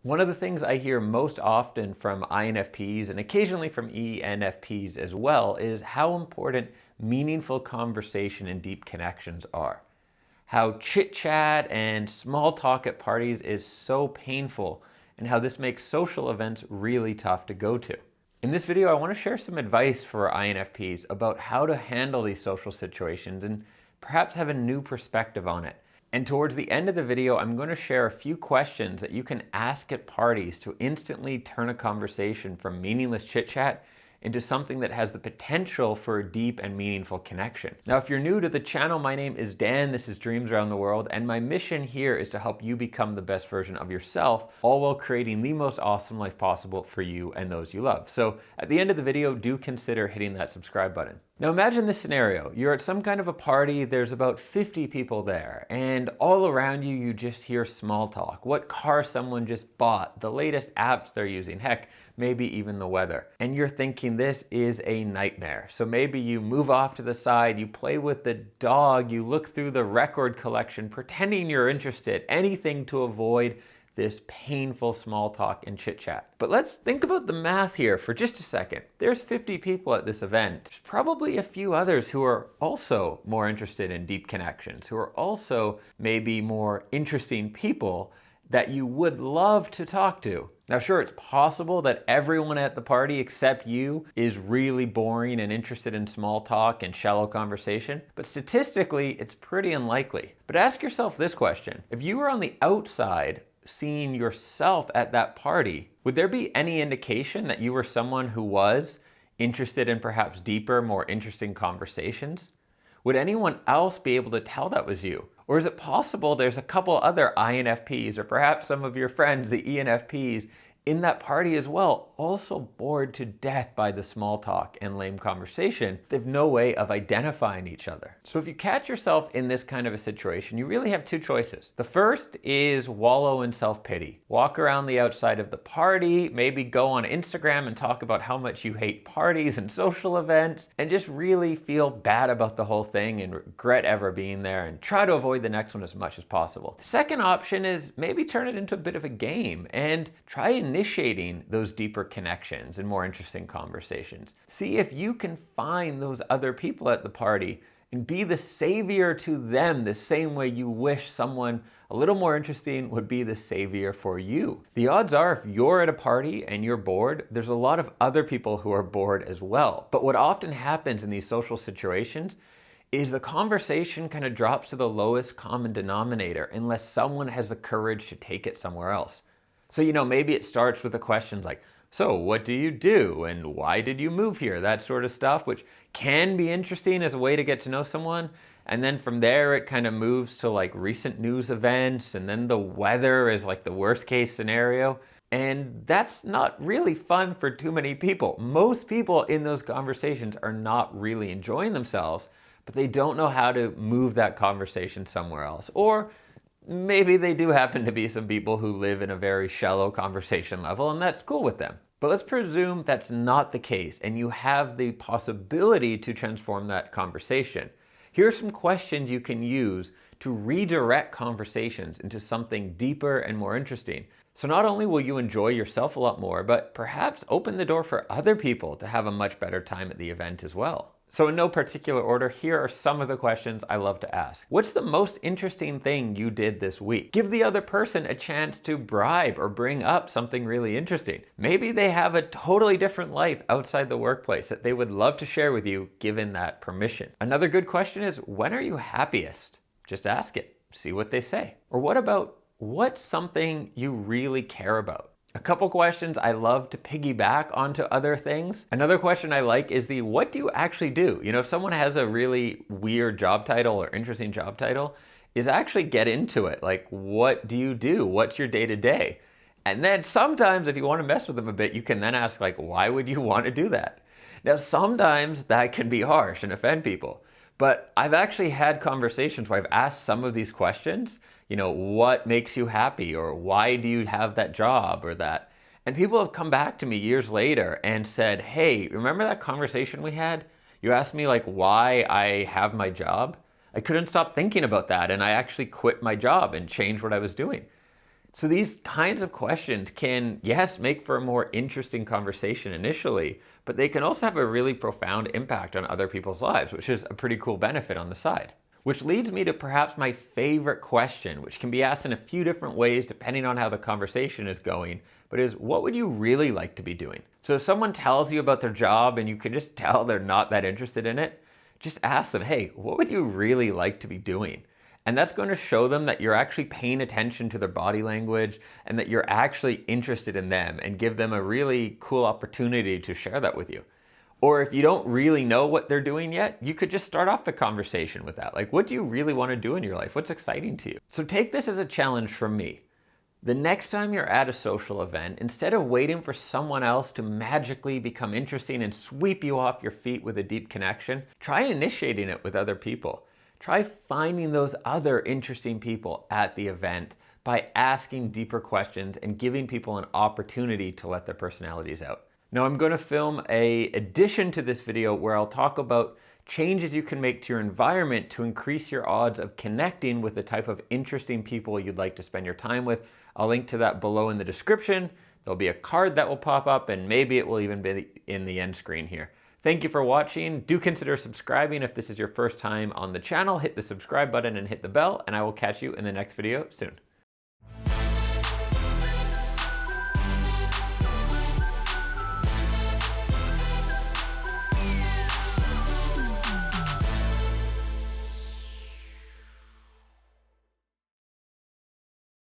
One of the things I hear most often from INFPs and occasionally from ENFPs as well is how important meaningful conversation and deep connections are. How chit chat and small talk at parties is so painful, and how this makes social events really tough to go to. In this video, I want to share some advice for INFPs about how to handle these social situations and perhaps have a new perspective on it. And towards the end of the video, I'm going to share a few questions that you can ask at parties to instantly turn a conversation from meaningless chit chat into something that has the potential for a deep and meaningful connection. Now, if you're new to the channel, my name is Dan, this is Dreams Around the World, and my mission here is to help you become the best version of yourself, all while creating the most awesome life possible for you and those you love. So at the end of the video, do consider hitting that subscribe button. Now imagine this scenario. You're at some kind of a party, there's about 50 people there, and all around you, you just hear small talk. What car someone just bought, the latest apps they're using, heck, maybe even the weather. And you're thinking this is a nightmare. So maybe you move off to the side, you play with the dog, you look through the record collection, pretending you're interested, anything to avoid this painful small talk and chit chat. But let's think about the math here for just a second. There's 50 people at this event. There's probably a few others who are also more interested in deep connections, who are also maybe more interesting people that you would love to talk to. Now, sure, it's possible that everyone at the party except you is really boring and interested in small talk and shallow conversation, but statistically, it's pretty unlikely. But ask yourself this question. If you were on the outside seeing yourself at that party, would there be any indication that you were someone who was interested in perhaps deeper, more interesting conversations? Would anyone else be able to tell that was you? Or is it possible there's a couple other INFPs, or perhaps some of your friends, the ENFPs, in that party as well, also bored to death by the small talk and lame conversation? They have no way of identifying each other. So if you catch yourself in this kind of a situation, you really have two choices. The first is wallow in self-pity. Walk around the outside of the party, maybe go on Instagram and talk about how much you hate parties and social events, and just really feel bad about the whole thing and regret ever being there, and try to avoid the next one as much as possible. The second option is maybe turn it into a bit of a game and try initiating those deeper connections and more interesting conversations. See if you can find those other people at the party and be the savior to them the same way you wish someone a little more interesting would be the savior for you. The odds are if you're at a party and you're bored, there's a lot of other people who are bored as well. But what often happens in these social situations is the conversation kind of drops to the lowest common denominator unless someone has the courage to take it somewhere else. So, maybe it starts with the questions like, so what do you do? And why did you move here? That sort of stuff, which can be interesting as a way to get to know someone. And then from there, it kind of moves to like recent news events. And then the weather is like the worst case scenario. And that's not really fun for too many people. Most people in those conversations are not really enjoying themselves, but they don't know how to move that conversation somewhere else. Or maybe they do happen to be some people who live in a very shallow conversation level, and that's cool with them. But let's presume that's not the case, and you have the possibility to transform that conversation. Here are some questions you can use to redirect conversations into something deeper and more interesting. So not only will you enjoy yourself a lot more, but perhaps open the door for other people to have a much better time at the event as well. So in no particular order, here are some of the questions I love to ask. What's the most interesting thing you did this week? Give the other person a chance to bribe or bring up something really interesting. Maybe they have a totally different life outside the workplace that they would love to share with you, given that permission. Another good question is, when are you happiest? Just ask it, see what they say. Or what about, what's something you really care about? A couple questions I love to piggyback onto other things. Another question I like is the what do you actually do? If someone has a really weird job title or interesting job title, is actually get into it. Like, what do you do? What's your day-to-day? And then sometimes if you want to mess with them a bit, you can then ask like, why would you want to do that? Now, sometimes that can be harsh and offend people. But I've actually had conversations where I've asked some of these questions, what makes you happy, or why do you have that job or that? And people have come back to me years later and said, hey, remember that conversation we had? You asked me like why I have my job. I couldn't stop thinking about that, and I actually quit my job and changed what I was doing. So these kinds of questions can, yes, make for a more interesting conversation initially, but they can also have a really profound impact on other people's lives, which is a pretty cool benefit on the side. Which leads me to perhaps my favorite question, which can be asked in a few different ways depending on how the conversation is going, but is, what would you really like to be doing? So if someone tells you about their job and you can just tell they're not that interested in it, just ask them, hey, what would you really like to be doing? And that's going to show them that you're actually paying attention to their body language and that you're actually interested in them, and give them a really cool opportunity to share that with you. Or if you don't really know what they're doing yet, you could just start off the conversation with that. Like, what do you really want to do in your life? What's exciting to you? So take this as a challenge from me. The next time you're at a social event, instead of waiting for someone else to magically become interesting and sweep you off your feet with a deep connection, try initiating it with other people. Try finding those other interesting people at the event by asking deeper questions and giving people an opportunity to let their personalities out. Now I'm going to film an addition to this video where I'll talk about changes you can make to your environment to increase your odds of connecting with the type of interesting people you'd like to spend your time with. I'll link to that below in the description. There'll be a card that will pop up, and maybe it will even be in the end screen here. Thank you for watching. Do consider subscribing if this is your first time on the channel. Hit the subscribe button and hit the bell, and I will catch you in the next video soon.